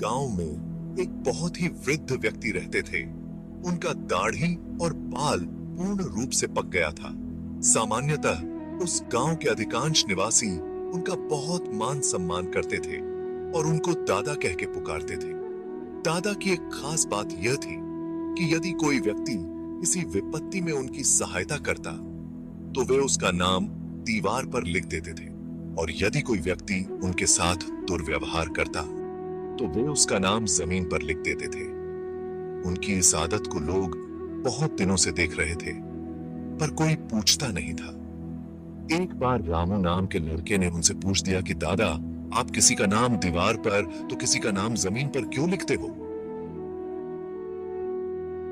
गांव में एक बहुत ही वृद्ध व्यक्ति रहते थे। उनका दाढ़ी और बाल पूर्ण रूप से पक गया था। सामान्यतः उस गांव के अधिकांश निवासी उनका बहुत मान सम्मान करते थे और उनको दादा कह के पुकारते थे। दादा की एक खास बात यह थी कि यदि कोई व्यक्ति किसी विपत्ति में उनकी सहायता करता तो वे उसका नाम दीवार पर लिख देते थे, और यदि कोई व्यक्ति उनके साथ दुर्व्यवहार करता तो वे उसका नाम जमीन पर लिख देते थे। उनकी इस आदत को लोग बहुत दिनों से देख रहे थे, पर कोई पूछता नहीं था। एक बार रामू नाम के लड़के ने उनसे पूछ दिया कि दादा, आप किसी का नाम दीवार पर तो किसी का नाम जमीन पर क्यों लिखते हो?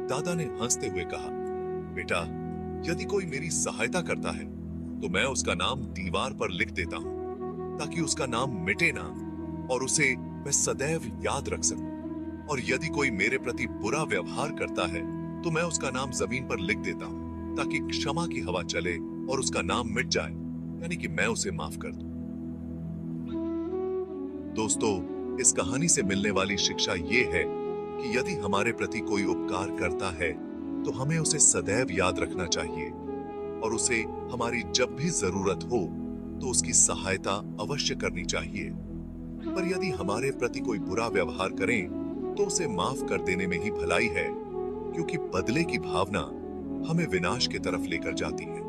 दादा ने हंसते हुए कहा, बेटा, यदि कोई मेरी सहायता करता है तो मैं उसका नाम दीवार पर लिख देता हूं ताकि उसका नाम मिटे ना और उसे मैं सदैव याद रख सकूं। और यदि कोई मेरे प्रति बुरा व्यवहार करता है तो मैं उसका नाम जमीन पर लिख देता हूं ताकि क्षमा की हवा चले और उसका नाम मिट जाए, यानी कि मैं उसे माफ कर दूं। दोस्तों, इस कहानी से मिलने वाली शिक्षा ये है कि यदि हमारे प्रति कोई उपकार करता है तो हमें उसे सदैव याद रखना चाहिए और उसे हमारी जब भी जरूरत हो तो उसकी सहायता अवश्य करनी चाहिए। पर यदि हमारे प्रति कोई बुरा व्यवहार करें तो उसे माफ कर देने में ही भलाई है, क्योंकि बदले की भावना हमें विनाश की तरफ लेकर जाती है।